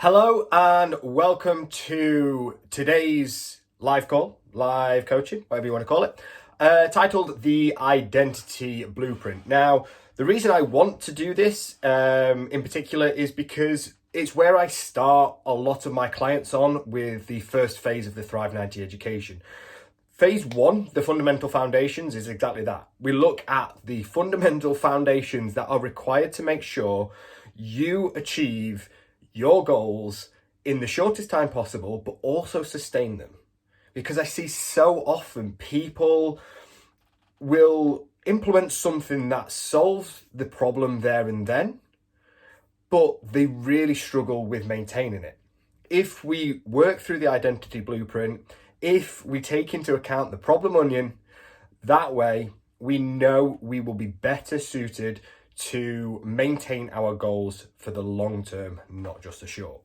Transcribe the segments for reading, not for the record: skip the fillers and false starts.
Hello and welcome to today's live call, live coaching, whatever you want to call it, titled The Identity Blueprint. Now, the reason I want to do this in particular is because it's where I start a lot of my clients on with the first phase of the Thrive 90 education. Phase one, the fundamental foundations, is exactly that. We look at the fundamental foundations that are required to make sure you achieve your goals in the shortest time possible, but also sustain them. Because I see so often people will implement something that solves the problem there and then, but they really struggle with maintaining it. If we work through the identity blueprint, if we take into account the problem onion, that way we know we will be better suited to maintain our goals for the long term, not just the short.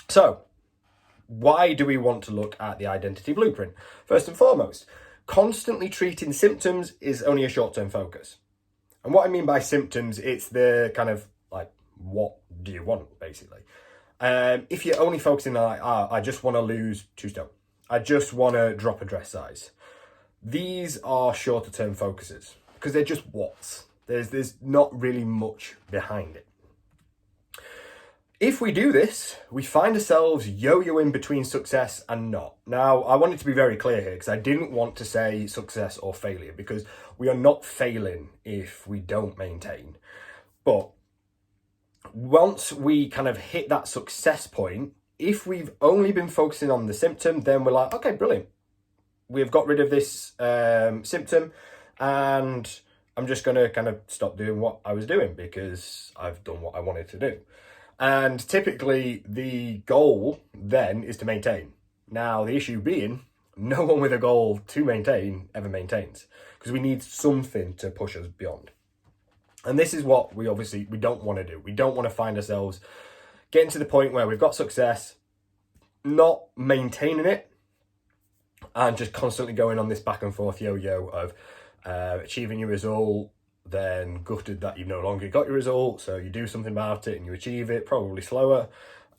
So, why do we want to look at the identity blueprint? First and foremost, constantly treating symptoms is only a short-term focus. And what I mean by symptoms, it's the kind of like, what do you want, basically? If you're only focusing on like, I just want to lose 2 stone. I just want to drop a dress size. These are shorter term focuses because they're just what's. There's not really much behind it. If we do this, we find ourselves yo-yoing between success and not. Now, I wanted to be very clear here because I didn't want to say success or failure because we are not failing if we don't maintain. But once we kind of hit that success point, if we've only been focusing on the symptom, then we're like, okay, brilliant. We've got rid of this symptom and I'm just going to kind of stop doing what I was doing because I've done what I wanted to do. And typically the goal then is to maintain. Now, the issue being, no one with a goal to maintain ever maintains because we need something to push us beyond. And this is what we don't want to do. We don't want to find ourselves getting to the point where we've got success, not maintaining it, and just constantly going on this back and forth yo-yo of achieving your result, then gutted that you've no longer got your result, so you do something about it and you achieve it, probably slower,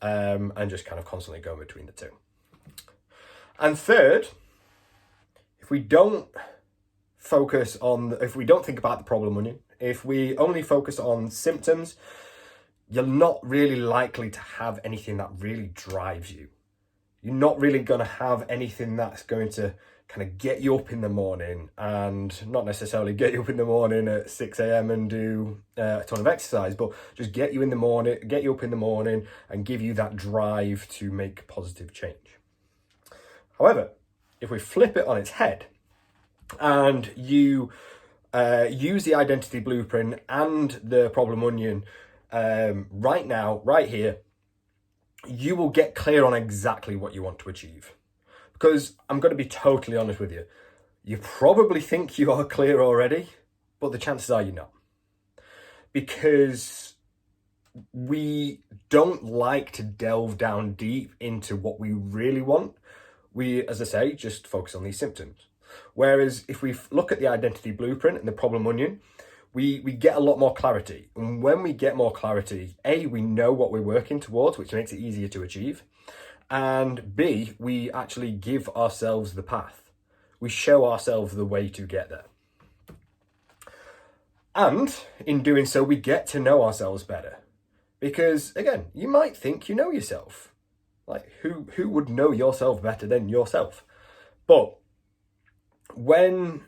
and just kind of constantly going between the two. And third, if we don't think about the problem onion, if we only focus on symptoms, you're not really likely to have anything that really drives you. You're not really going to have anything that's going to kind of get you up in the morning, and not necessarily get you up in the morning at 6 a.m. and do a ton of exercise, but just get you up in the morning and give you that drive to make positive change. However, if we flip it on its head and you use the identity blueprint and the problem onion right now, right here, you will get clear on exactly what you want to achieve. Because I'm going to be totally honest with you. You probably think you are clear already, but the chances are you're not. Because we don't like to delve down deep into what we really want. We, as I say, just focus on these symptoms. Whereas if we look at the identity blueprint and the problem onion, we get a lot more clarity. And when we get more clarity, A, we know what we're working towards, which makes it easier to achieve. And B, we actually give ourselves the path. We show ourselves the way to get there. And in doing so, we get to know ourselves better. Because again, you might think you know yourself. Like who would know yourself better than yourself? But when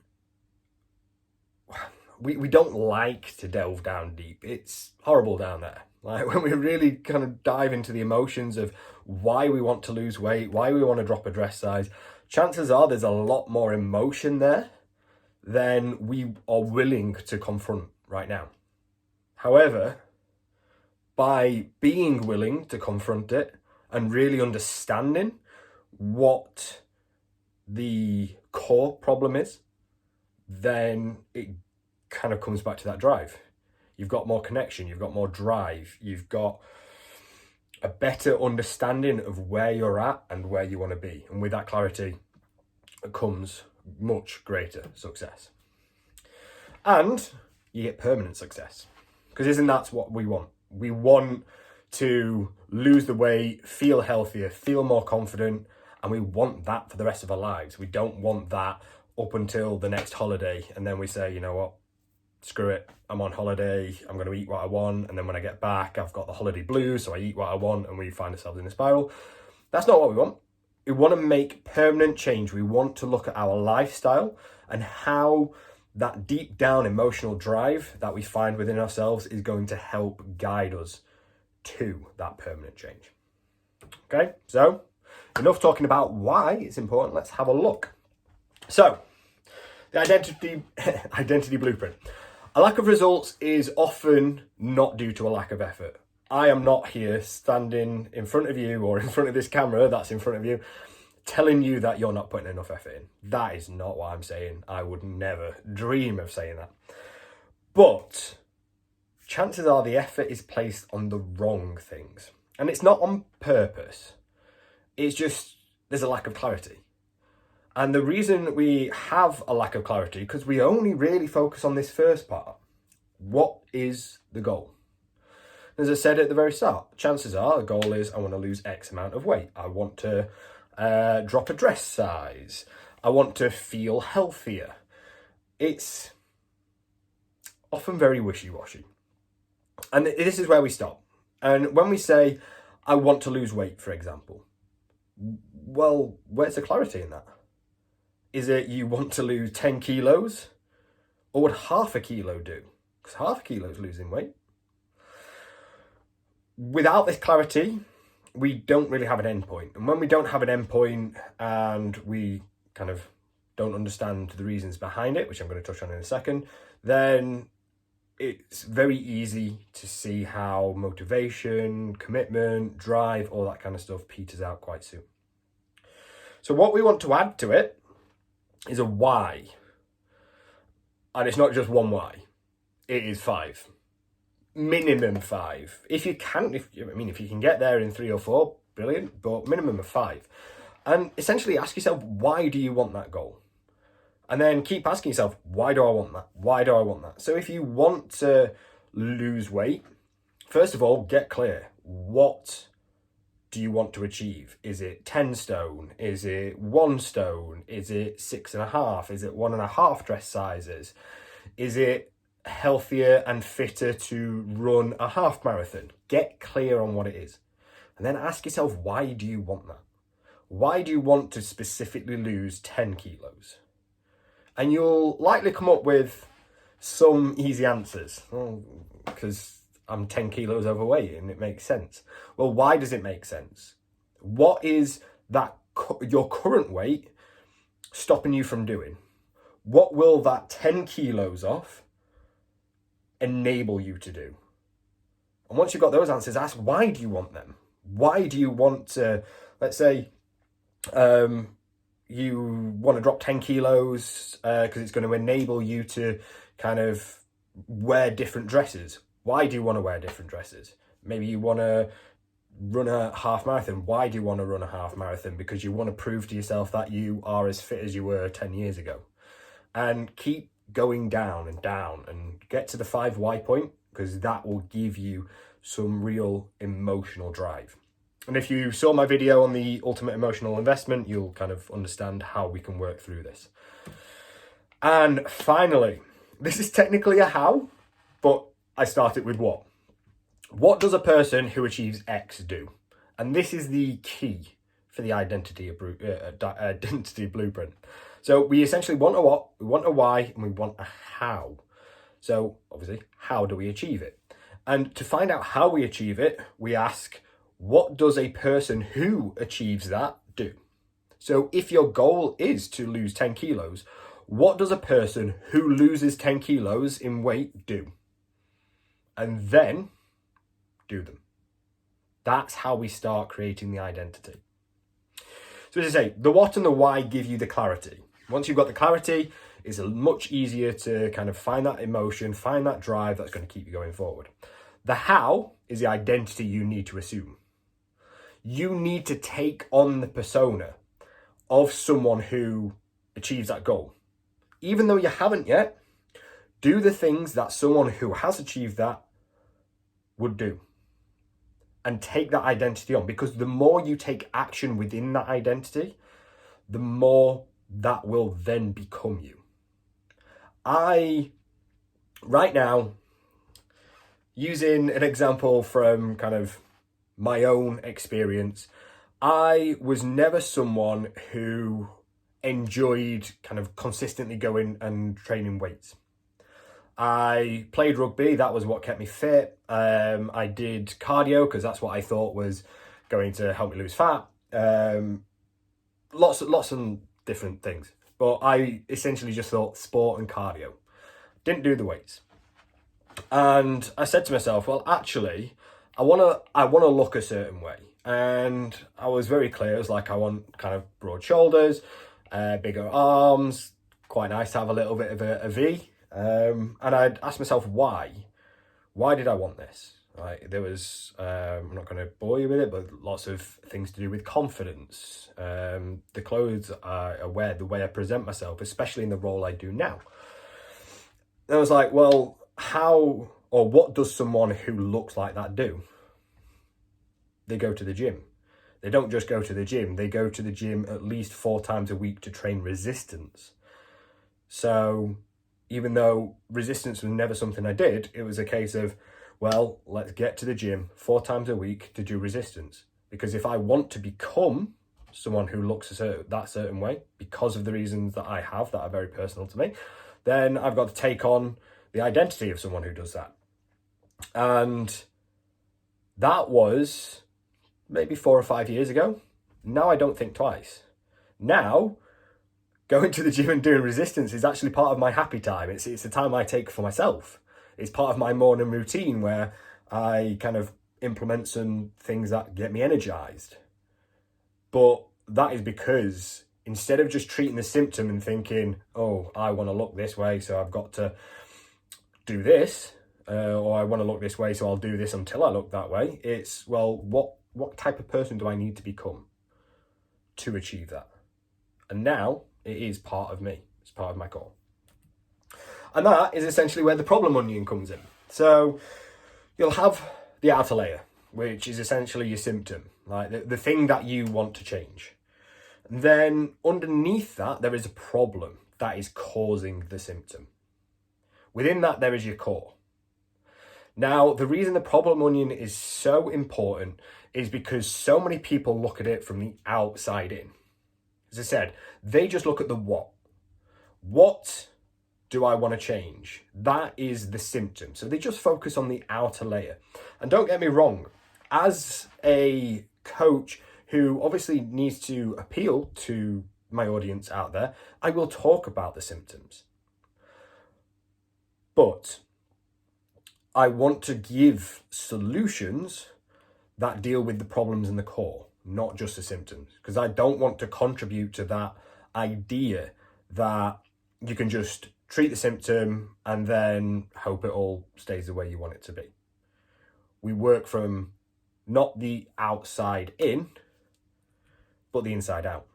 we don't like to delve down deep, it's horrible down there. Like when we really kind of dive into the emotions of why we want to lose weight, why we want to drop a dress size, chances are there's a lot more emotion there than we are willing to confront right now. However, by being willing to confront it and really understanding what the core problem is, then it kind of comes back to that drive. You've got more connection, you've got more drive, you've got a better understanding of where you're at and where you want to be. And with that clarity comes much greater success. And you get permanent success. Because isn't that what we want? We want to lose the weight, feel healthier, feel more confident, and we want that for the rest of our lives. We don't want that up until the next holiday, and then we say, you know what, screw it, I'm on holiday, I'm going to eat what I want, and then when I get back, I've got the holiday blues, so I eat what I want, and we find ourselves in a spiral. That's not what we want. We want to make permanent change. We want to look at our lifestyle and how that deep down emotional drive that we find within ourselves is going to help guide us to that permanent change. Okay, so enough talking about why it's important. Let's have a look. So, the identity blueprint. A lack of results is often not due to a lack of effort. I am not here standing in front of you or in front of this camera that's in front of you telling you that you're not putting enough effort in. That is not what I'm saying. I would never dream of saying that. But chances are the effort is placed on the wrong things. And it's not on purpose. It's just there's a lack of clarity. And the reason we have a lack of clarity, because we only really focus on this first part. What is the goal? As I said at the very start, chances are the goal is I want to lose X amount of weight. I want to drop a dress size. I want to feel healthier. It's often very wishy-washy. And this is where we stop. And when we say, I want to lose weight, for example, well, where's the clarity in that? Is it you want to lose 10 kilos? Or would half a kilo do? Because half a kilo is losing weight. Without this clarity, we don't really have an end point. And when we don't have an end point and we kind of don't understand the reasons behind it, which I'm going to touch on in a second, then it's very easy to see how motivation, commitment, drive, all that kind of stuff peters out quite soon. So what we want to add to it is a why. And it's not just one why. It is 5. Minimum 5. If you can, if you can get there in 3 or 4, brilliant, but minimum of 5. And essentially ask yourself, why do you want that goal? And then keep asking yourself, why do I want that? Why do I want that? So if you want to lose weight, first of all, get clear. What do you want to achieve? Is it 10 stone? Is it 1 stone? Is it 6.5? Is it 1.5 dress sizes? Is it healthier and fitter to run a half marathon? Get clear on what it is. And then ask yourself, why do you want that? Why do you want to specifically lose 10 kilos? And you'll likely come up with some easy answers. Because I'm 10 kilos overweight and it makes sense. Well, why does it make sense? What is that your current weight stopping you from doing? What will that 10 kilos off enable you to do? And once you've got those answers, ask, why do you want them? Why do you want to, let's say, you want to drop 10 kilos because it's going to enable you to kind of wear different dresses. Why do you want to wear different dresses? Maybe you want to run a half marathon. Why do you want to run a half marathon? Because you want to prove to yourself that you are as fit as you were 10 years ago. And keep going down and get to the 5 why point, because that will give you some real emotional drive. And if you saw my video on the ultimate emotional investment, you'll kind of understand how we can work through this. And finally, this is technically a how, but I started with what. What does a person who achieves X do? And this is the key for the identity blueprint. So we essentially want a what, we want a why, and we want a how. So obviously, how do we achieve it? And to find out how we achieve it, we ask, what does a person who achieves that do? So if your goal is to lose 10 kilos, what does a person who loses 10 kilos in weight do? And then do them. That's how we start creating the identity. So as I say, the what and the why give you the clarity. Once you've got the clarity, it's much easier to kind of find that emotion, find that drive that's going to keep you going forward. The how is the identity you need to assume. You need to take on the persona of someone who achieves that goal. Even though you haven't yet, do the things that someone who has achieved that would do. and take that identity on, because the more you take action within that identity, the more that will then become you. Right now, using an example from kind of my own experience, I was never someone who enjoyed kind of consistently going and training weights. I played rugby, that was what kept me fit. I did cardio because that's what I thought was going to help me lose fat. Lots of different things. But I essentially just thought sport and cardio. Didn't do the weights. And I said to myself, well, actually, I wanna look a certain way. And I was very clear. It was like, I want kind of broad shoulders, bigger arms, quite nice to have a little bit of a V. And I'd asked myself, why? Why did I want this? Like, there was, I'm not going to bore you with it, but lots of things to do with confidence. The clothes I wear, the way I present myself, especially in the role I do now. And I was like, well, how or what does someone who looks like that do? They go to the gym. They don't just go to the gym. They go to the gym at least 4 times a week to train resistance. So even though resistance was never something I did, it was a case of, well, let's get to the gym 4 times a week to do resistance. Because if I want to become someone who looks that certain way, because of the reasons that I have that are very personal to me, then I've got to take on the identity of someone who does that. And that was maybe 4 or 5 years ago. Now I don't think twice. Now, going to the gym and doing resistance is actually part of my happy time. It's the time I take for myself. It's part of my morning routine where I kind of implement some things that get me energized. But that is because instead of just treating the symptom and thinking, oh, I want to look this way, so I've got to do this, or I want to look this way, so I'll do this until I look that way. It's, well, what type of person do I need to become to achieve that? And now it is part of me. It's part of my core. And that is essentially where the problem onion comes in. So you'll have the outer layer, which is essentially your symptom, like the thing that you want to change. And then underneath that, there is a problem that is causing the symptom. Within that, there is your core. Now, the reason the problem onion is so important is because so many people look at it from the outside in. As I said, they just look at the what. What do I want to change? That is the symptom. So they just focus on the outer layer. And don't get me wrong, as a coach who obviously needs to appeal to my audience out there, I will talk about the symptoms. But I want to give solutions that deal with the problems in the core, not just the symptoms, because I don't want to contribute to that idea that you can just treat the symptom and then hope it all stays the way you want it to be. We work from not the outside in, but the inside out.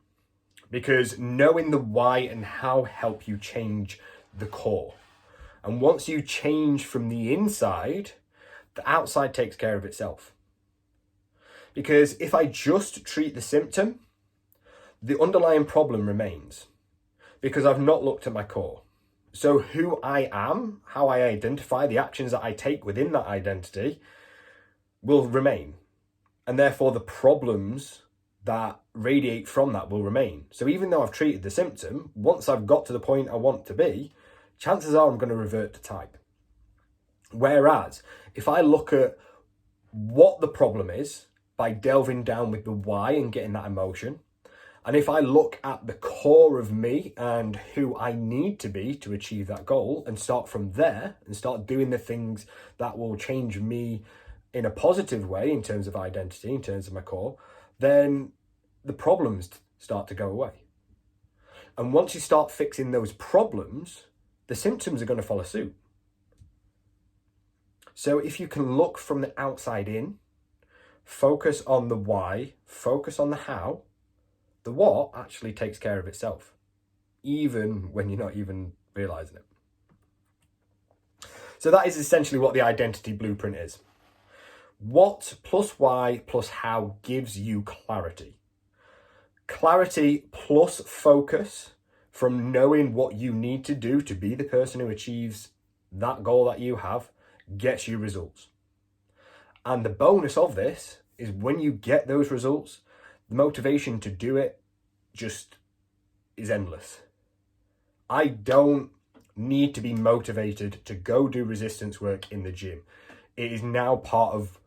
Because knowing the why and how help you change the core. And once you change from the inside, the outside takes care of itself. Because if I just treat the symptom, the underlying problem remains. Because I've not looked at my core. So who I am, how I identify, the actions that I take within that identity will remain. And therefore the problems that radiate from that will remain. So even though I've treated the symptom, once I've got to the point I want to be, chances are I'm going to revert to type. Whereas if I look at what the problem is by delving down with the why and getting that emotion, and if I look at the core of me and who I need to be to achieve that goal and start from there and start doing the things that will change me in a positive way in terms of identity, in terms of my core, then the problems start to go away. And once you start fixing those problems, the symptoms are going to follow suit. So if you can look from the outside in, focus on the why, focus on the how, the what actually takes care of itself, even when you're not even realizing it. So that is essentially what the identity blueprint is. What plus why plus how gives you clarity. Clarity plus focus from knowing what you need to do to be the person who achieves that goal that you have gets you results. And the bonus of this is when you get those results, the motivation to do it just is endless. I don't need to be motivated to go do resistance work in the gym. It is now part of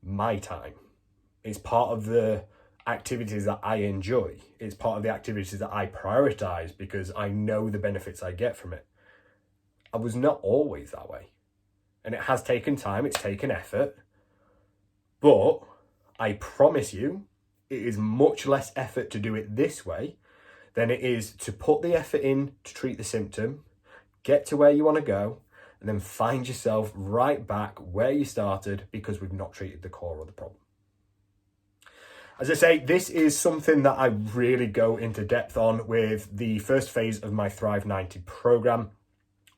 my time. It's part of the activities that I enjoy. It's part of the activities that I prioritize because I know the benefits I get from it. I was not always that way. And it has taken time, it's taken effort. But I promise you, it is much less effort to do it this way than it is to put the effort in to treat the symptom, get to where you want to go, and then find yourself right back where you started because we've not treated the core of the problem. As I say, this is something that I really go into depth on with the first phase of my Thrive 90 program.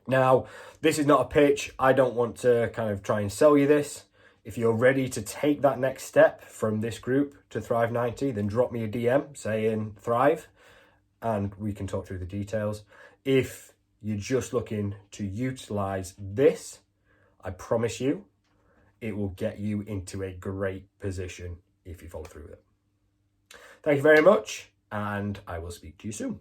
Now, this is not a pitch. I don't want to kind of try and sell you this. If you're ready to take that next step from this group to Thrive 90, then drop me a DM saying Thrive and we can talk through the details. If you're just looking to utilize this, I promise you, it will get you into a great position if you follow through with it. Thank you very much, and I will speak to you soon.